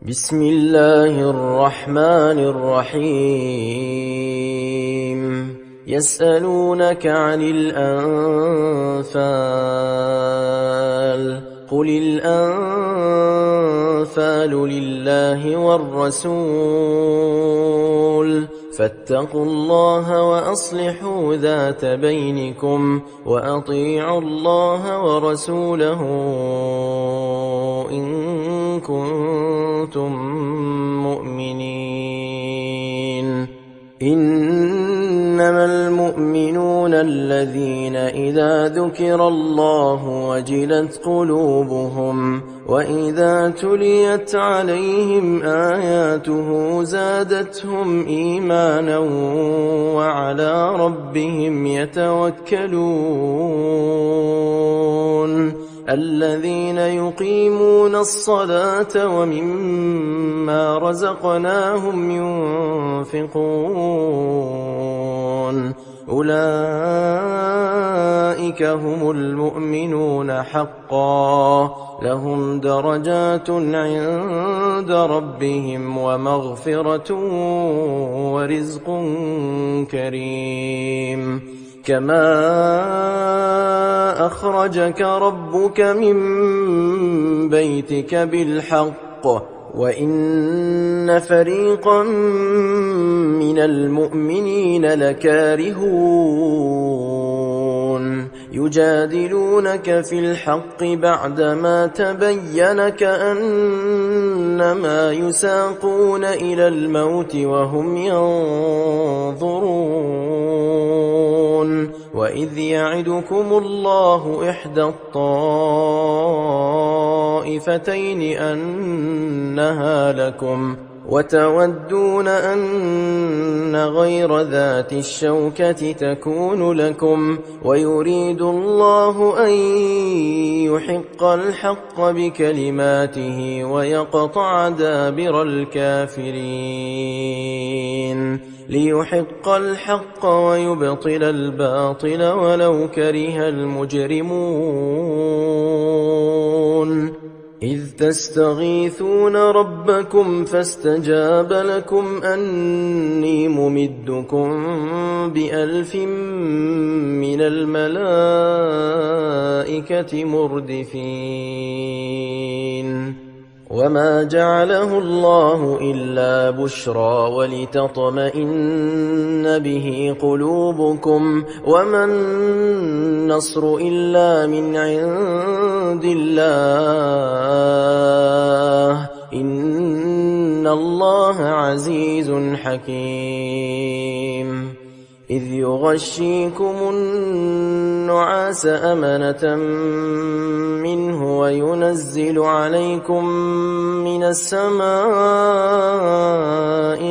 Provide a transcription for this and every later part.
بسم الله الرحمن الرحيم يسألونك عن الأنفال قل الأنفال لله والرسول فاتقوا الله وأصلحوا ذات بينكم وأطيعوا الله ورسوله إن كنتم مؤمنين. إنما المؤمنون الذين إذا ذكر الله وجلت قلوبهم وإذا تليت عليهم آياته زادتهم إيمانا وعلى ربهم يتوكلون. الذين يقيمون الصلاة ومما رزقناهم ينفقون أولئك هم المؤمنون حقا لهم درجات عند ربهم ومغفرة ورزق كريم. كما أخرجك ربك من بيتك بالحق وإن فريقا من المؤمنين لكارهون يجادلونك في الحق بعدما تبين كأنما يساقون إلى الموت وهم ينظرون. وإذ يعدكم الله إحدى الطائفتين أنها لكم وتودون أن غير ذات الشوكة تكون لكم ويريد الله أن يحق الحق بكلماته ويقطع دابر الكافرين ليحق الحق ويبطل الباطل ولو كره المجرمون. إذ تستغيثون ربكم فاستجاب لكم أني ممدكم ب1000 من الملائكة مردفين. وما جعله الله إلا بشرى ولتطمئن به قلوبكم وما النصر إلا من عند الله إن الله عزيز حكيم. إذ يغشيكم النعاس أمنة منه وينزل عليكم من السماء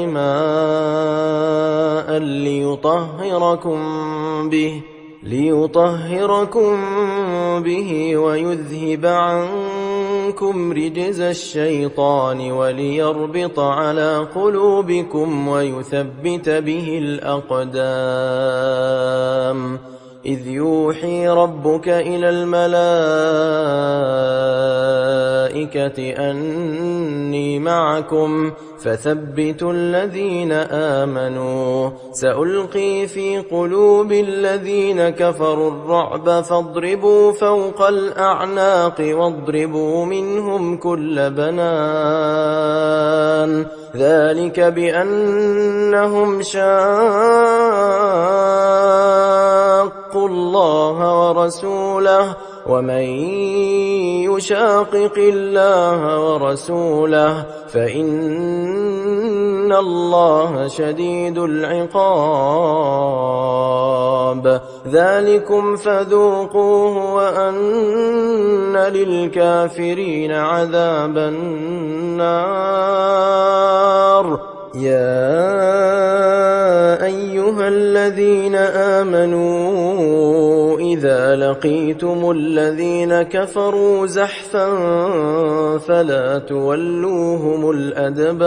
ماء ليطهركم به ويذهب عنكم رجز الشيطان وليربط على قلوبكم ويثبت به الأقدام. إذ يوحي ربك إلى الملائكة أني معكم فثبتوا الذين آمنوا سألقي في قلوب الذين كفروا الرعب فاضربوا فوق الأعناق واضربوا منهم كل بنان ذلك بأنهم شاقوا الله ورسوله ومن يشاقق الله ورسوله فإن الله شديد العقاب. ذلكم فذوقوه وأن للكافرين عذاب النار. يا أيها الذين آمنوا إذا لقيتم الذين كفروا زحفا فلا تولوهم الأدبار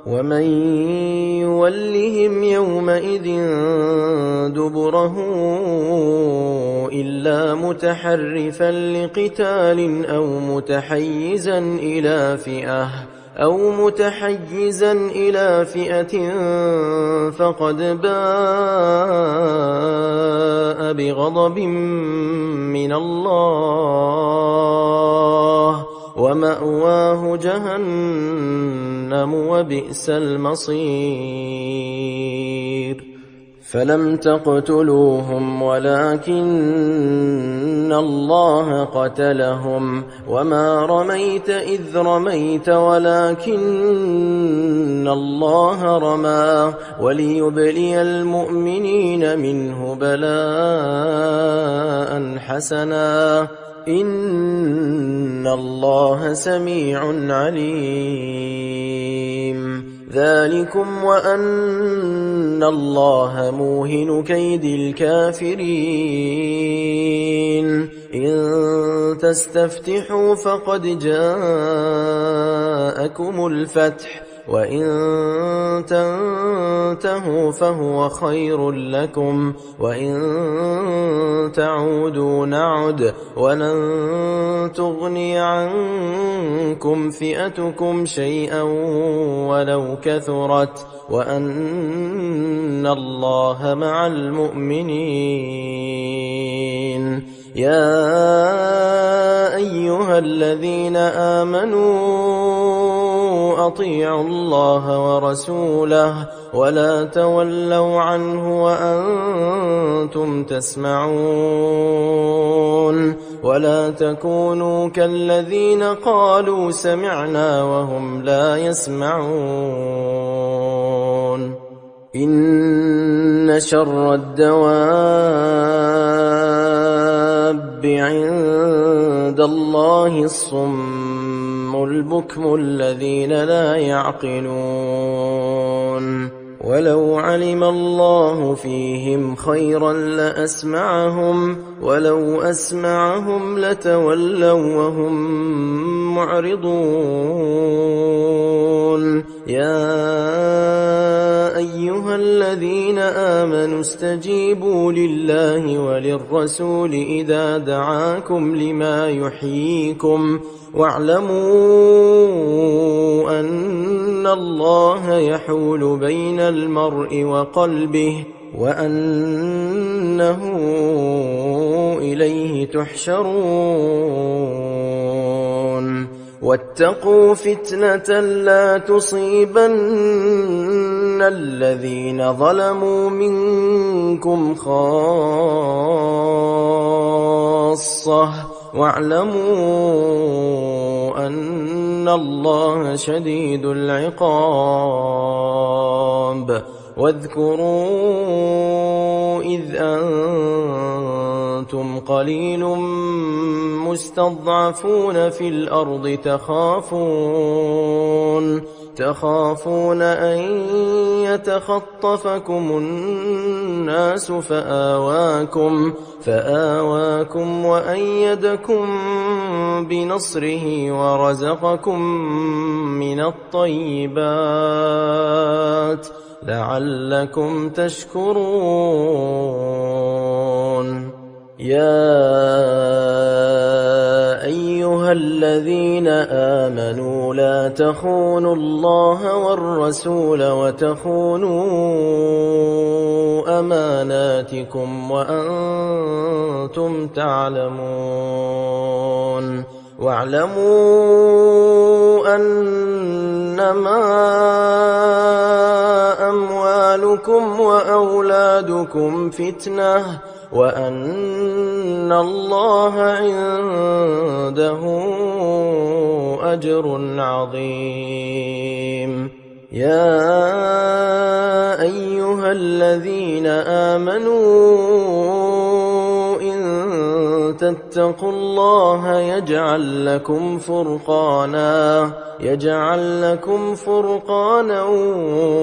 ومن يولهم يومئذ دبره إلا متحرفا لقتال أو متحيزا إلى فئة فقد باء بغضب من الله ومأواه جهنم وبئس المصير فلم تقتلوهم ولكن الله قتلهم وما رميت إذ رميت ولكن الله رمى وليبلي المؤمنين منه بلاء حسنا إن الله سميع عليم ذلكم وأن الله موهن كيد الكافرين إن تستفتحوا فقد جاءكم الفتح وإن تنتهوا فهو خير لكم وإن تعودوا نعد ولن تغني عنكم فئتكم شيئا ولو كثرت وأن الله مع المؤمنين يا أيها الذين آمنوا أطيعوا الله ورسوله ولا تولوا عنه وأنتم تسمعون ولا تكونوا كالذين قالوا سمعنا وهم لا يسمعون إن شر الدواب عند الله الصم البكم الذين لا يعقلون ولو علم الله فيهم خيرا لأسمعهم ولو أسمعهم لتولوا وهم معرضون يا أيها الذين آمنوا استجيبوا لله وللرسول إذا دعاكم لما يحييكم واعلموا أن الله يحول بين المرء وقلبه وأنه إليه تحشرون واتقوا فتنة لا تصيبن الذين ظلموا منكم خاصة واعلموا أن الله شديد العقاب واذكروا إذ أنتم قليل مستضعفون في الأرض تخافون أن يتخطفكم الناس فآواكم وأيدكم بنصره ورزقكم من الطيبات لعلكم تشكرون يا أيها الذين آمنوا لا تخونوا الله والرسول وتخونوا أماناتكم وأنتم تعلمون واعلموا أنما أموالكم وأولادكم فتنة وأن الله عنده أجر عظيم يا أيها الذين آمنوا إن تتقوا الله يجعل لكم فرقانا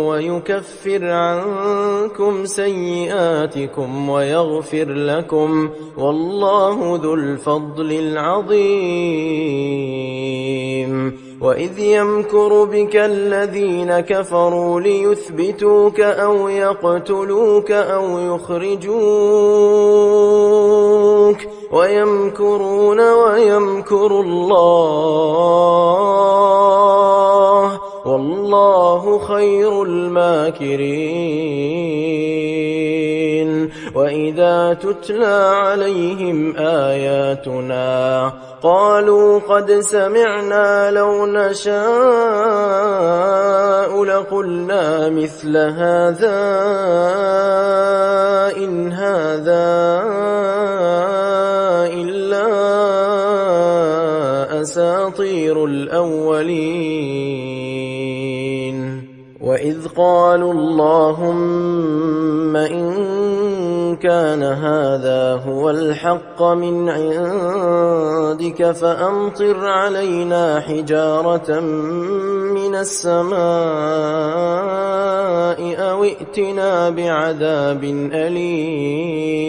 ويكفر عنكم سيئاتكم ويغفر لكم والله ذو الفضل العظيم وإذ يمكر بك الذين كفروا ليثبتوك أو يقتلوك أو يخرجوك ويمكرون ويمكر الله والله خير الماكرين. وإذا تتلى عليهم آياتنا قالوا قد سمعنا لو نشاء لقلنا مثل هذا إن هذا إلا أساطير الأولين. وإذ قالوا اللهم إن كان هذا هو الحق من عندك فأمطر علينا حجارة من السماء أو ائتنا بعذاب أليم.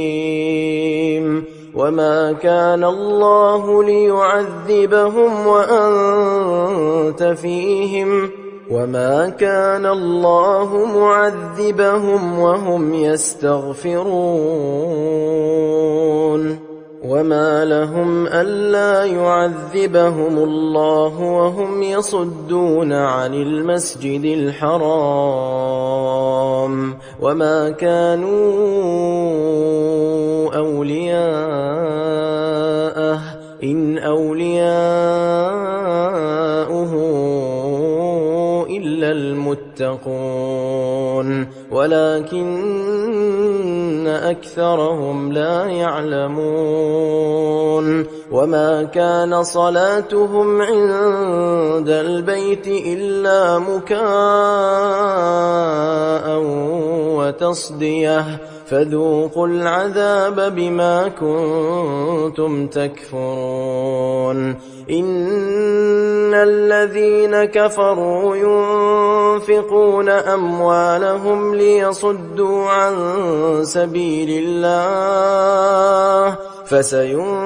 وما كان الله ليعذبهم وأنت فيهم وما كان الله معذبهم وهم يستغفرون. وما لهم ألا يعذبهم الله وهم يصدون عن المسجد الحرام وما كانوا أولياءه إن أولياؤه إلا المتقون ولكن أكثرهم لا يعلمون. وما كان صلاتهم عند البيت إلا مكاء وتصدية فذوقوا العذاب بما كنتم تكفرون. إن الذين كفروا ينفقون أموالهم ليصدوا عن سبيل الله فسينفقونها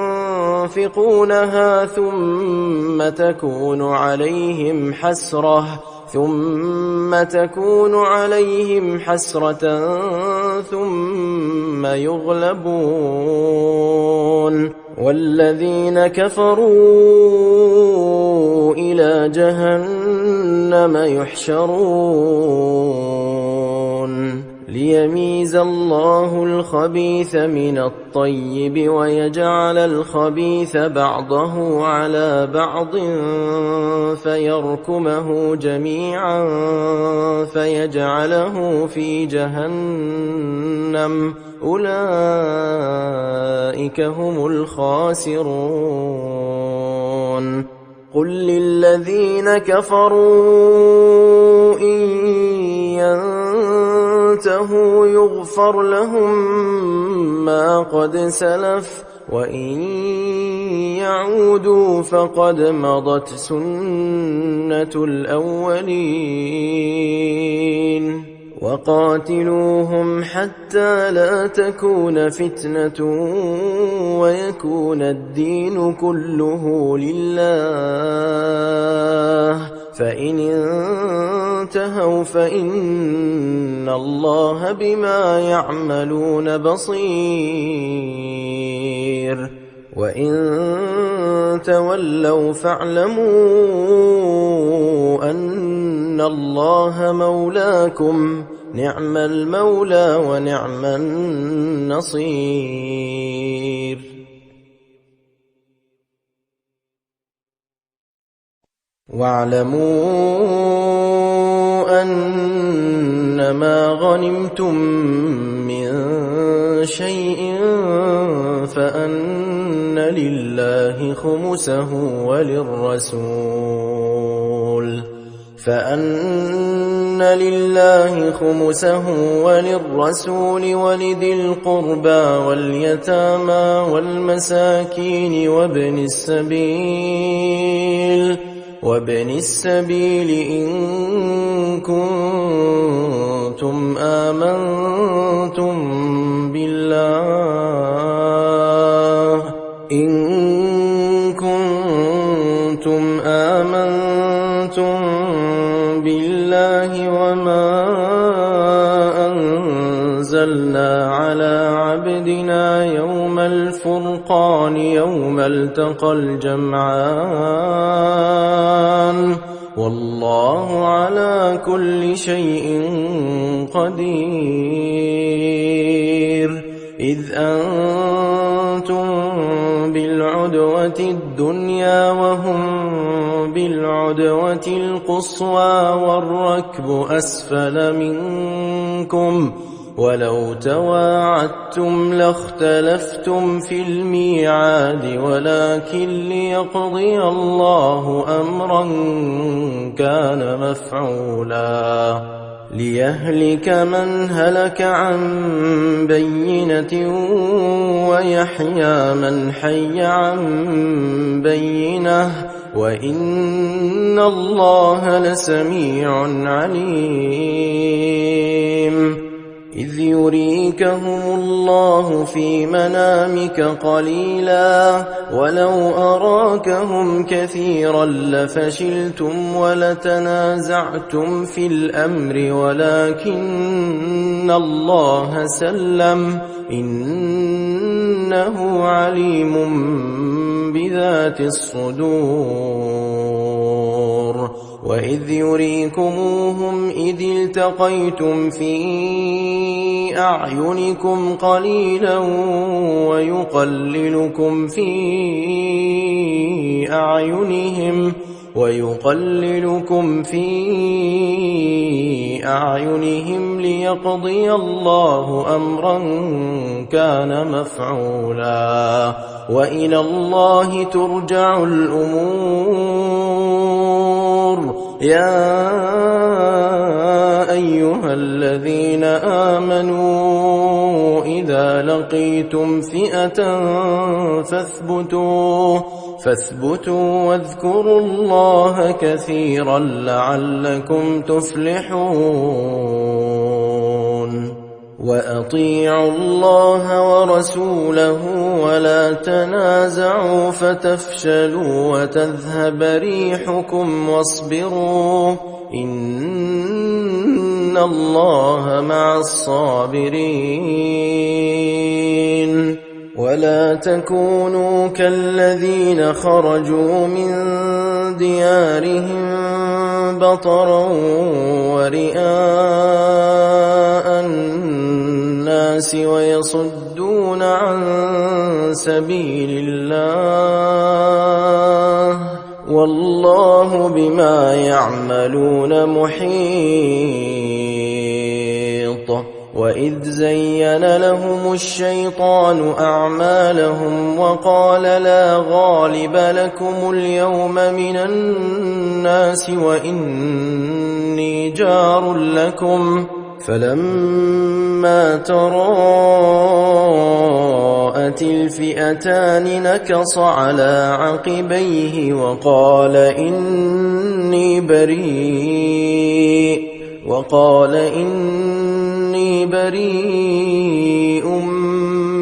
ثم تكون عليهم حسرة ثم يغلبون والذين كفروا إلى جهنم يحشرون ليميز الله الخبيث من الطيب ويجعل الخبيث بعضه على بعض فيركمه جميعا فيجعله في جهنم أولئك هم الخاسرون. قل للذين كفروا إن ينتهوا يغفر لهم ما قد سلف وإن يعودوا فقد مضت سنة الأولين. وقاتلوهم حتى لا تكون فتنة ويكون الدين كله لله فإن انتهوا فإن الله بما يعملون بصير. وإن تولوا فاعلموا أن الله مولاكم نعم المولى ونعم النصير. واعلموا أنما غنمتم من شيء فأن لله خمسه وللرسول ولذي القربى واليتامى والمساكين وابن السبيل إن كنتم آمنتم آمنتم بالله وما أنزلنا على عبدنا يوم الفرقان يوم التقى الجمعان والله على كل شيء قدير إذ أنتم بالعدوة الدنيا وهم بالعدوة القصوى والركب أسفل منكم ولو تواعدتم لاختلفتم في الميعاد ولكن ليقضي الله أمرا كان مفعولا ليهلك من هلك عن بينة ويحيى من حي عن بينة وإن الله لسميع عليم إذ يريكهم الله في منامك قليلا ولو أراكهم كثيرا لفشلتم ولتنازعتم في الأمر ولكن الله سلم إنه عليم بذات الصدور وإذ يريكموهم إذ التقيتم في أعينكم قليلا ويقللكم في أعينهم ليقضي الله أمرا كان مفعولا وإلى الله ترجع الأمور يا أيها الذين آمنوا إذا لقيتم فئة فاثبتوا واذكروا الله كثيرا لعلكم تفلحون وأطيعوا الله ورسوله ولا تنازعوا فتفشلوا وتذهب ريحكم واصبروا إن الله مع الصابرين ولا تكونوا كالذين خرجوا من ديارهم بطرا ورئاء الناس ويصدون عن سبيل الله والله بما يعملون محيط وإذ زين لهم الشيطان أعمالهم وقال لا غالب لكم اليوم من الناس وإني جار لكم فلما تراءت الفئتان نكص على عقبيه وقال إني بريء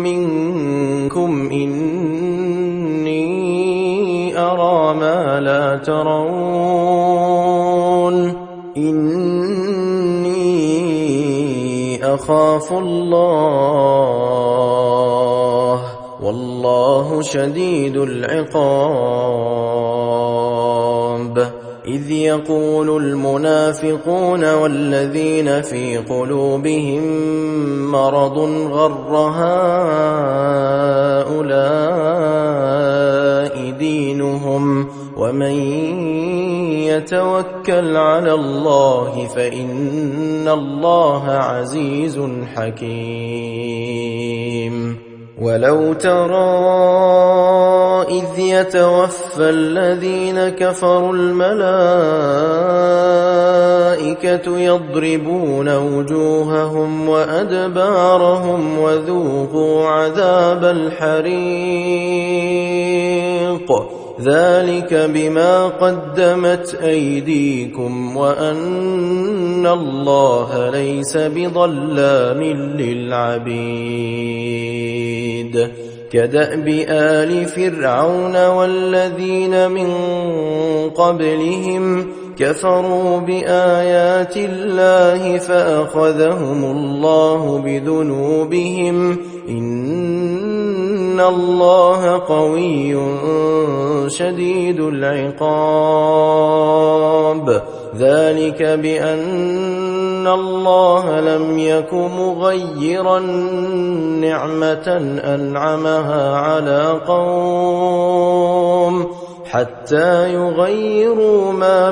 منكم إني أرى ما لا ترون إني أخاف الله والله شديد العقاب إذ يقول المنافقون والذين في قلوبهم مرض غر هؤلاء دينهم ومن يتوكل على الله فإن الله عزيز حكيم ولو ترى إذ يتوفى الذين كفروا الملائكة يضربون وجوههم وأدبارهم وذوقوا عذاب الحريق ذلك بما قدمت أيديكم وأن الله ليس بظلام للعبيد كدأب آل فرعون والذين من قبلهم كفروا بآيات الله فأخذهم الله بذنوبهم إن الله قوي شديد العقاب ذلك بأن الله لم يك مغيرا نعمة أنعمها على قوم حتى يغيروا ما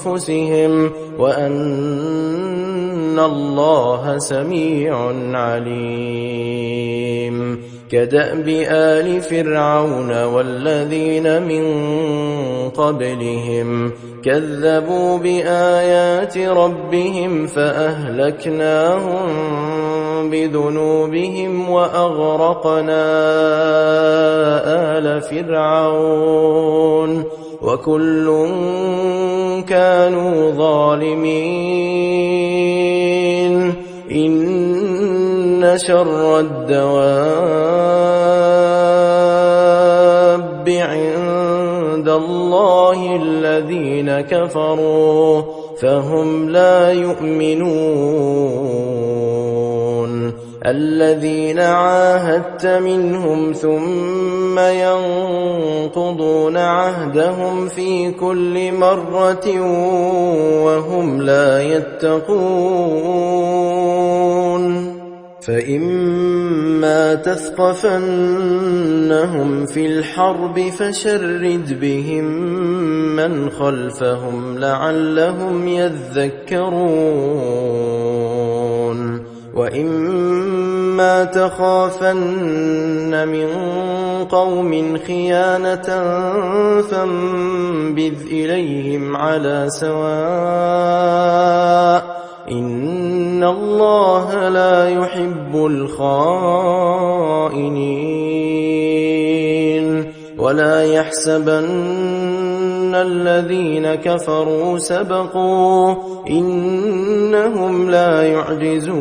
بأنفسهم وأن الله سميع عليم كدأب آل فرعون والذين من قبلهم كذبوا بآيات ربهم فأهلكناهم بذنوبهم وأغرقنا آل فرعون وكل كانوا ظالمين إن شر الدواب عند الله الذين كفروا فهم لا يؤمنون الذين عاهدت منهم ثم ينقضون عهدهم في كل مرة وهم لا يتقون فإما تثقفنهم في الحرب فشرد بهم من خلفهم لعلهم يذكرون وإما تخافن من قوم خيانة فانبذ إليهم على سواء إن الله لا يحب الخائنين ولا يحسبن الذين كفروا سبقوا إنهم لا يعجزون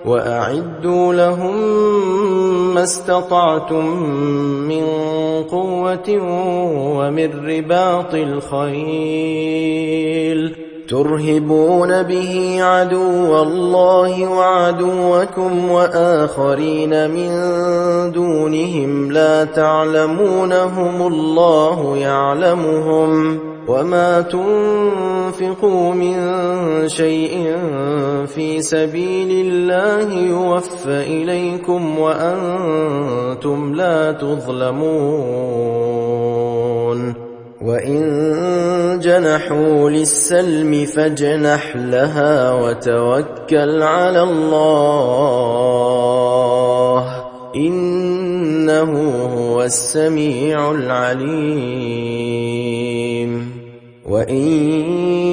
وأعدوا لهم ما استطعتم من قوة ومن رباط الخيل ترهبون به عدو الله وعدوكم وآخرين من دونهم لا تعلمونهم الله يعلمهم وما تنفقوا من شيء في سبيل الله يوفى إليكم وأنتم لا تظلمون وإن جنحوا للسلم فاجنح لها وتوكل على الله إنه هو السميع العليم وإن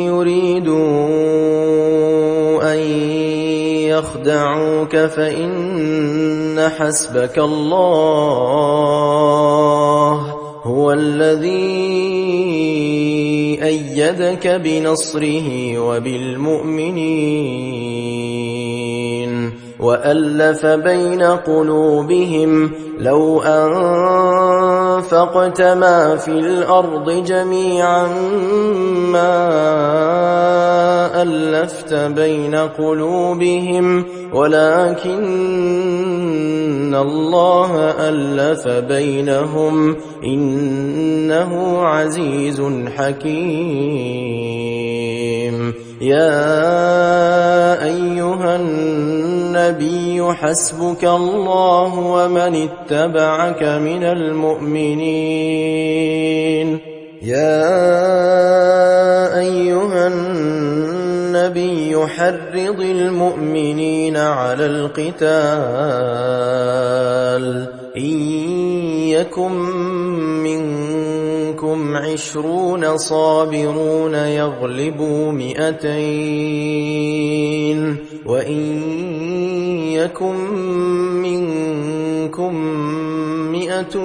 يريدوا أن يخدعوك فإن حسبك الله هو الذي أيدك بنصره وبالمؤمنين وألف بين قلوبهم لو أنفقت ما في الأرض جميعا ما ألفت بين قلوبهم ولكن الله ألف بينهم إنه عزيز حكيم يا أيها النبي حسبك الله ومن اتبعك من المؤمنين يا أيها النبي حرض المؤمنين على القتال إن يكن منكم 20 صابرون يغلبوا 200 وإن يكن منكم 100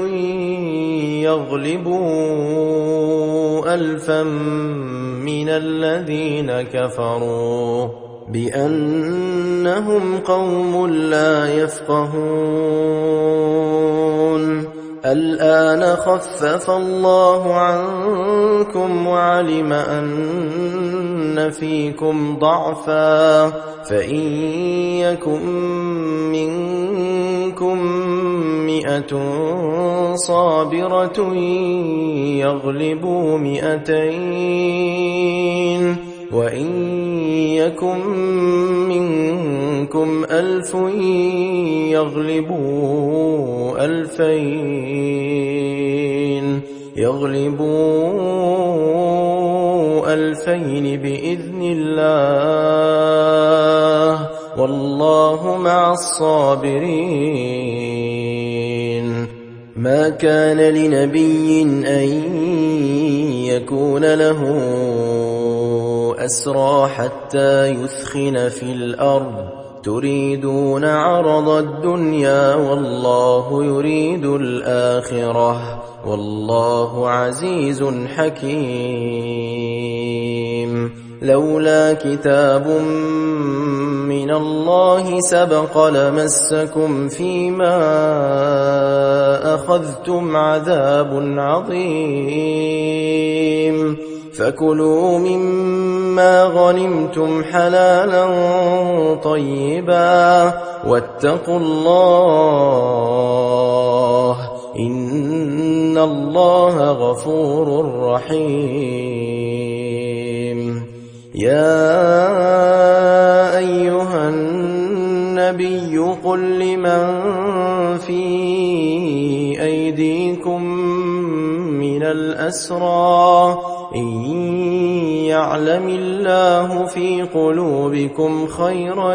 يغلبوا 1000 من الذين كفروا بأنهم قوم لا يفقهون. الآن خفف الله عنكم وعلم أن فيكم ضعفا، فإن يكن منكم 100 صابرة يغلبوا 200، وإن يكن منكم 1000 يغلبوا 2000 بإذن الله، والله مع الصابرين. ما كان لنبي أن يكون له أسرى حتى يثخن في الأرض، تريدون عرض الدنيا والله يريد الآخرة، والله عزيز حكيم. لولا كتاب من الله سبق لمسكم فيما أخذتم عذاب عظيم، فكلوا مما غنمتم حلالا طيبا واتقوا الله إن الله غفور رحيم. يا أيها النبي قل لمن في أيديكم من الأسرى إن يعلم الله في قلوبكم خيرا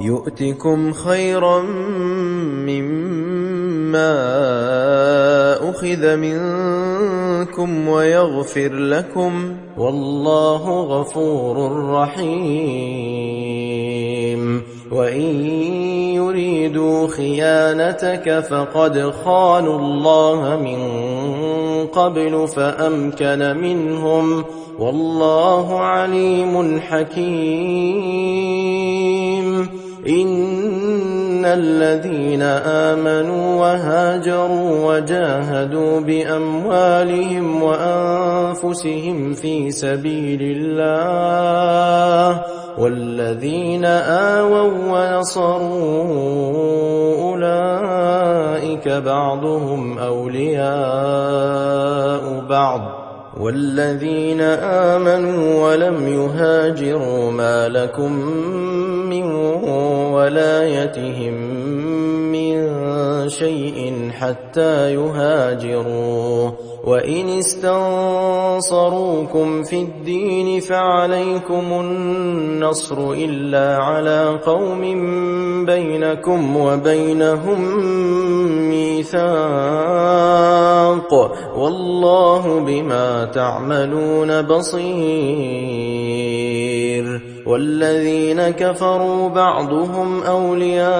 يؤتكم خيرا مما أخذ منكم ويغفر لكم، والله غفور رحيم. وإن يريدوا خيانتك فقد خانوا الله من قبل فأمكن منهم، والله عليم حكيم. إن الذين آمنوا وهاجروا وجاهدوا بأموالهم وأنفسهم في سبيل الله والذين آووا ونصروا أولئك بعضهم أولياء بعض، والذين آمنوا ولم يهاجروا ما لكم من ولايتهم من شيء حتى يهاجروا، وإن استنصروكم في الدين فعليكم النصر إلا على قوم بينكم وبينهم ميثاق، والله بما تعملون بصير. والذين كفروا بعضهم أولياء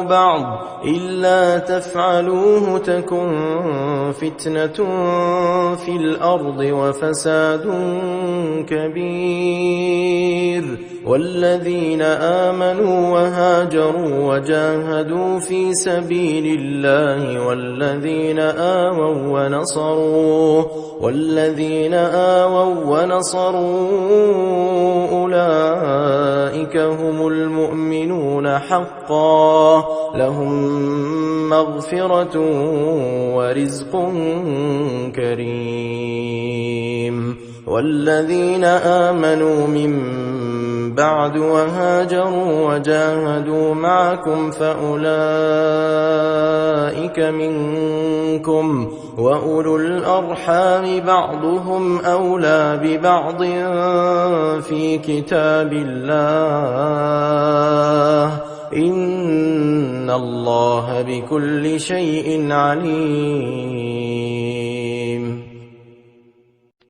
بعض إلا تفعلوه تكن فتنة في الأرض وفساد كبير. والذين آمنوا وهاجروا وجاهدوا في سبيل الله والذين آووا ونصروا أولئك هم المؤمنون حقا، لهم مغفرة ورزق كريم. والذين آمنوا من بعد وهاجروا وجاهدوا معكم فأولئك منكم، وأولو الأرحام بعضهم أولى ببعض في كتاب الله إن الله بكل شيء عليم.